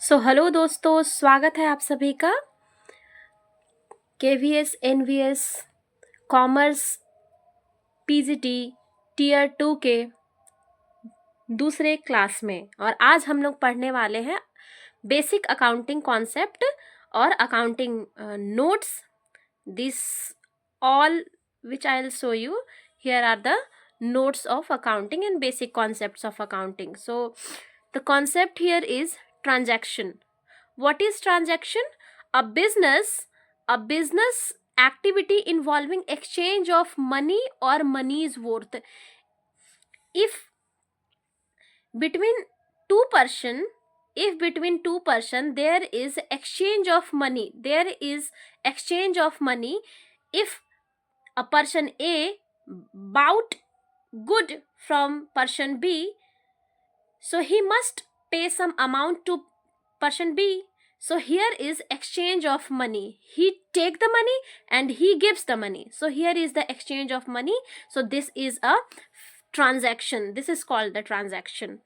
Hello दोस्तों, स्वागत है आप सभी का KVS NVS commerce PGT tier 2 के दूसरे क्लास में। और आज हम लोग पढ़ने वाले हैं बेसिक अकाउंटिंग कॉन्सेप्ट और accounting notes. This all which I will show you here are the notes of accounting and basic concepts of accounting. So the concept here is transaction. What is transaction? A business activity involving exchange of money or money's worth. If between two person there is exchange of money, if a person A bought good from person B, so he must pay some amount to person B. So here is exchange of money. He take the money and he gives the money. So here is the exchange of money. So this is a transaction. This is called the transaction.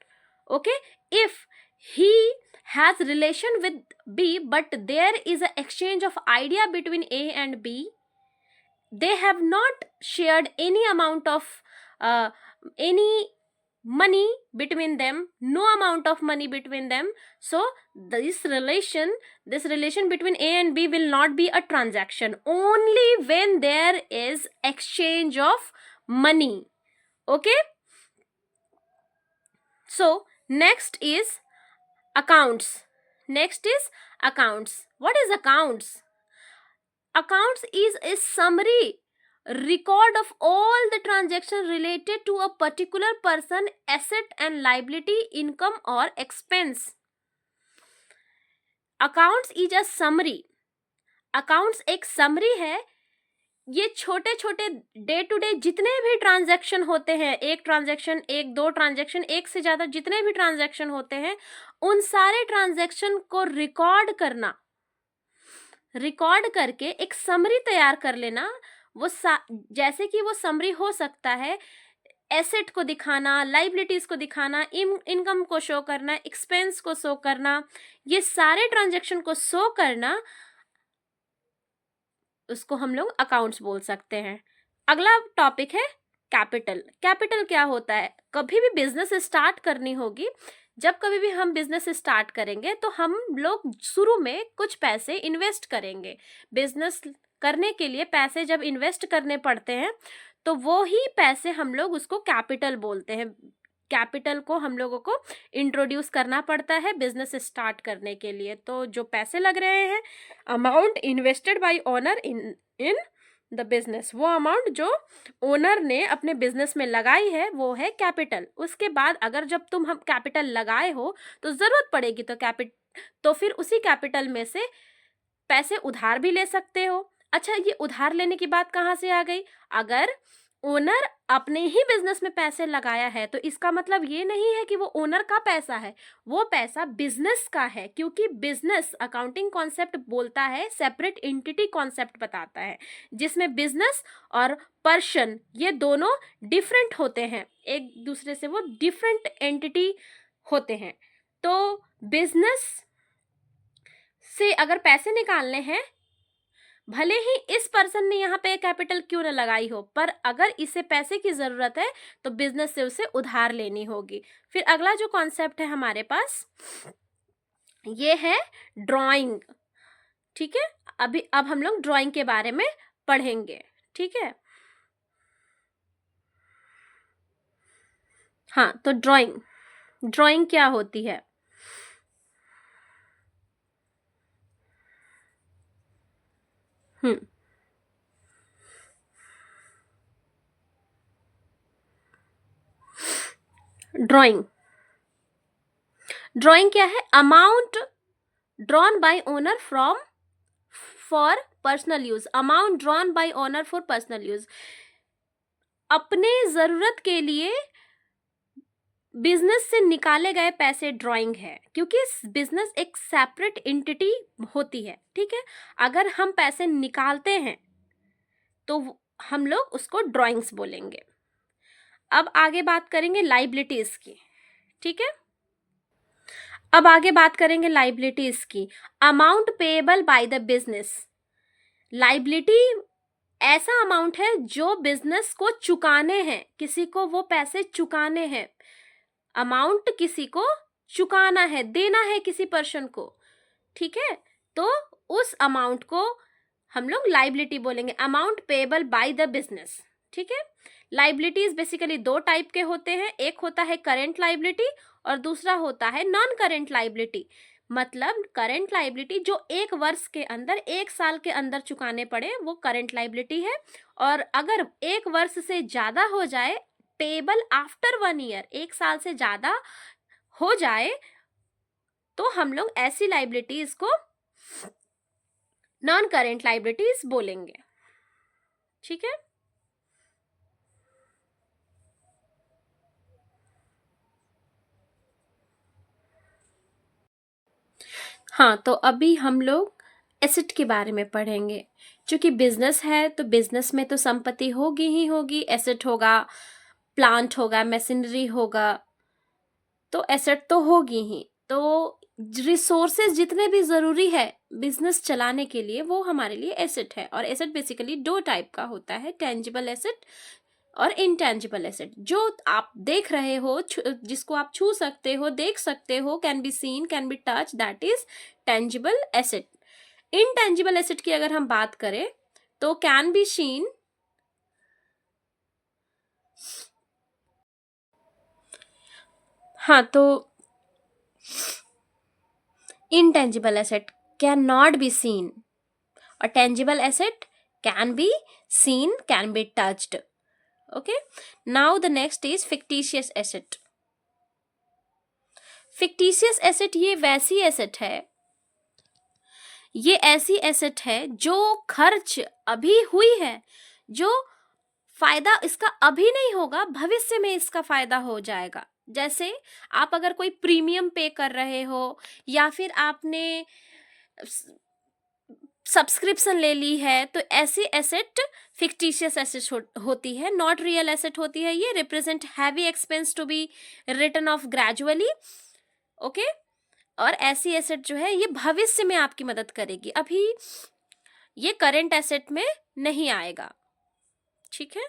Okay. If he has relation with B, but there is an exchange of idea between A and B, they have not shared any amount of any money between them, no amount of money between them. So this relation between A and B will not be a transaction, only when there is exchange of money. Okay. So next is accounts. What is accounts? Accounts is a summary record of all the transactions related to a particular person, asset and liability, income or expense. Accounts is a summary. Accounts एक summary है. ये छोटे छोटे day to day जितने भी transaction होते हैं, एक ट्रांजैक्शन, एक दो ट्रांजैक्शन, एक से ज्यादा जितने भी ट्रांजैक्शन होते हैं, उन सारे ट्रांजैक्शन को रिकॉर्ड करके एक समरी तैयार कर लेना. वो जैसे कि वो समरी हो सकता है एसेट को दिखाना, लाइबिलिटीज को दिखाना, इनकम को शो करना, एक्सपेंस को शो करना, ये सारे ट्रांजैक्शन को शो करना, उसको हम लोग अकाउंट्स बोल सकते हैं. अगला टॉपिक है कैपिटल. कैपिटल क्या होता है? कभी भी बिजनेस स्टार्ट करनी होगी, जब कभी भी हम बिजनेस स्टार्ट करेंगे तो हम लोग शुरू में कुछ पैसे इन्वेस्ट करेंगे. बिजनेस करने के लिए पैसे जब इन्वेस्ट करने पड़ते हैं तो वो ही पैसे हम लोग उसको कैपिटल बोलते हैं. कैपिटल को हम लोगों को इंट्रोड्यूस करना पड़ता है बिजनेस स्टार्ट करने के लिए. तो जो पैसे लग रहे हैं, amount invested bye owner in the business, वो अमाउंट जो ओनर ने अपने बिजनेस में लगाई है वो है कैपिटल. उसके बाद अगर जब तुम हम कैपिटल लगाए हो तो जरूरत पड़ेगी तो फिर उसी कैपिटल में से पैसे उधार भी ले सकते हो. अच्छा, ये उधार लेने की बात कहाँ से आ गई? अगर ओनर अपने ही बिजनेस में पैसे लगाया है तो इसका मतलब ये नहीं है कि वो ओनर का पैसा है, वो पैसा बिजनेस का है. क्योंकि बिजनेस अकाउंटिंग कॉन्सेप्ट बोलता है, सेपरेट एंटिटी कॉन्सेप्ट बताता है, जिसमें बिजनेस और पर्सन ये दोनों डिफरेंट होते हैं, एक दूसरे से वो डिफरेंट एंटिटी होते हैं. तो बिजनेस से अगर पैसे निकालने हैं, भले ही इस पर्सन ने यहाँ पे कैपिटल क्यों न लगाई हो, पर अगर इसे पैसे की जरूरत है तो बिजनेस से उसे उधार लेनी होगी. फिर अगला जो कॉन्सेप्ट है हमारे पास, ये है ड्राइंग. ठीक है, अब हम लोग ड्राइंग के बारे में पढ़ेंगे. ठीक है. हाँ, तो ड्राइंग क्या होती है? ड्राइंग क्या है? Amount drawn by owner for personal use. Amount drawn by owner for personal use, अपने जरूरत के लिए बिजनेस से निकाले गए पैसे ड्राइंग है. क्योंकि बिजनेस एक सेपरेट एंटिटी होती है. ठीक है, अगर हम पैसे निकालते हैं तो हम लोग उसको ड्राइंग्स बोलेंगे. अब आगे बात करेंगे लाइबिलिटीज की. ठीक है, अब आगे बात करेंगे लाइबिलिटीज की। Amount payable by the business. Liability ऐसा अमाउंट है जो बिजनेस को चुकाने हैं, किसी को वो पैसे चुकाने हैं। अमाउंट किसी को चुकाना है, देना है किसी पर्सन को, ठीक है, तो उस अमाउंट को हम लोग लाइबिलिटी बोलेंगे, amount payable by the business. ठीक है, लाइबिलिटीज बेसिकली दो टाइप के होते हैं, एक होता है करेंट लाइबिलिटी और दूसरा होता है नॉन करेंट लाइबिलिटी। मतलब करेंट लाइबिलिटी जो एक वर्ष के अंदर, एक साल के अंदर चुकाने पड़े, वो करेंट लाइबिलिटी है। और अगर एक वर्ष से ज्यादा हो जाए, पेएबल आफ्टर 1 ईयर, एक साल से ज्यादा हो जाए, तो हम लोग ऐसी लाइबिलिटीज को नॉन करेंट लाइबिलिटीज बोलेंगे। ठीक है, हाँ, तो अभी हम लोग एसेट के बारे में पढ़ेंगे। क्योंकि बिजनेस है तो बिजनेस में तो संपत्ति होगी ही होगी, एसेट होगा, प्लांट होगा, मशीनरी होगा, तो एसेट तो होगी ही। तो रिसोर्सेज जितने भी जरूरी है बिजनेस चलाने के लिए, वो हमारे लिए एसेट है। और एसेट बेसिकली दो टाइप का होता है, टेंजिबल एसेट और इनटेंजिबल एसेट। जो आप देख रहे हो, जिसको आप छू सकते हो, देख सकते हो, can be seen, can be touch, that is tangible asset. Intangible asset की अगर हम बात करें तो कैन बी सीन, हाँ, तो intangible asset cannot be seen, a tangible asset can be seen, can be touched. Okay, now the next is fictitious asset. fictitious asset ये वैसी एसेट है, ये ऐसी एसेट है जो खर्च अभी हुई है, जो फायदा इसका अभी नहीं होगा, भविष्य में इसका फायदा हो जाएगा। जैसे आप अगर कोई प्रीमियम पे कर रहे हो, या फिर आपने सब्सक्रिप्शन ले ली है, तो ऐसी एसेट फिक्टिशियस एसेट होती है, नॉट रियल एसेट होती है। ये represent heavy expense to be written off gradually. Okay, और ऐसी एसेट जो है ये भविष्य में आपकी मदद करेगी, अभी ये करेंट एसेट में नहीं आएगा। ठीक है,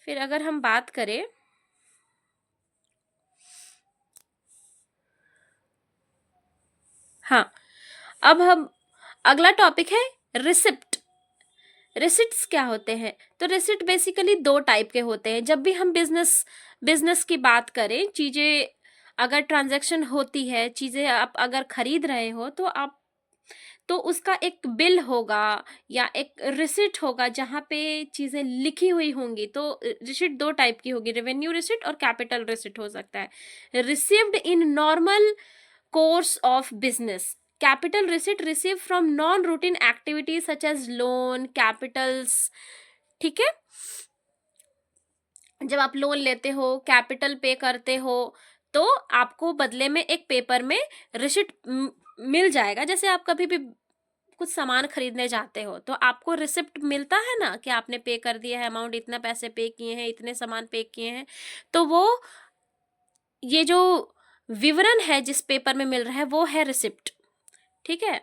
फिर अगर हम बात करें, हाँ, अब हम अगला टॉपिक है रिसिप्ट। रिसिप्ट्स क्या होते हैं? तो रिसिप्ट बेसिकली दो टाइप के होते हैं। जब भी हम बिजनेस की बात करें, चीजें अगर ट्रांजैक्शन होती है, चीजें आप अगर खरीद रहे हो, तो उसका एक बिल होगा या एक रिसिप्ट होगा जहाँ पे चीजें लिखी हुई होंगी। तो रिसिप्ट दो टाइप की होगी, रेवेन्यू रिसिप्ट और कैपिटल रिसिप्ट हो सकता है। Received in normal course of business, capital receipt received from non routine activities such as loan capitals। ठीक है, जब आप लोन लेते हो, कैपिटल पे करते हो, तो आपको बदले में एक पेपर में रिसिप्ट मिल जाएगा। जैसे आप कभी भी कुछ सामान खरीदने जाते हो तो आपको रिसिप्ट मिलता है ना, कि आपने पे कर दिया है अमाउंट, इतना पैसे पे किए हैं, इतने सामान पे किए हैं। तो वो ये जो विवरण है जिस पेपर में मिल रहा है, वो है रिसिप्ट। ठीक है,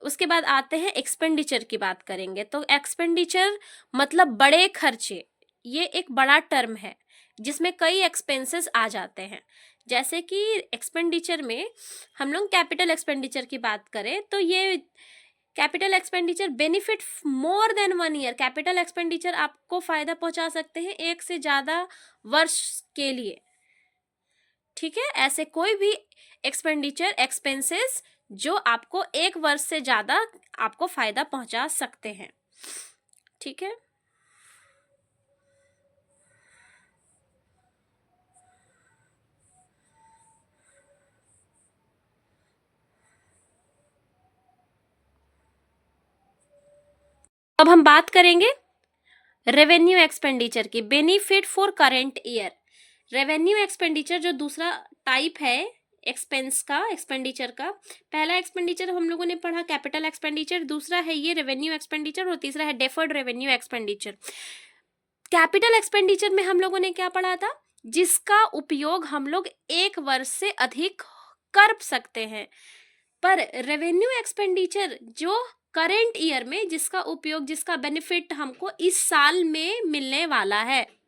उसके बाद आते हैं एक्सपेंडिचर की बात करेंगे। तो एक्सपेंडिचर मतलब बड़े खर्चे, ये एक बड़ा टर्म है जिसमें कई एक्सपेंसेस आ जाते हैं। जैसे कि एक्सपेंडिचर में हम लोग कैपिटल एक्सपेंडिचर की बात करें, तो ये capital expenditure benefit more than 1 year. Capital expenditure आपको फायदा पहुंचा सकते हैं एक से ज्यादा वर्ष के लिए। ठीक है, ऐसे कोई भी एक्सपेंडिचर, एक्सपेंसेस जो आपको एक वर्ष से ज्यादा आपको फायदा पहुंचा सकते हैं। ठीक है, अब हम बात करेंगे रेवेन्यू एक्सपेंडिचर की, benefit for current year. Revenue expenditure जो दूसरा टाइप है एक्सपेंस का, एक्सपेंडिचर का, पहला एक्सपेंडिचर हम लोगों ने पढ़ा कैपिटल एक्सपेंडिचर, दूसरा है ये रेवेन्यू एक्सपेंडिचर, और तीसरा है deferred revenue expenditure. Capital expenditure में हम लोगों ने क्या पढ़ा था? जिसका उपयोग हम लोग एक वर्ष से अधिक कर सकते हैं। पर रेवेन्यू एक्सपेंडिचर जो करेंट ईयर में जिसका उपयोग, जिसका बेनिफिट हमको इस साल में मिलने वाला है,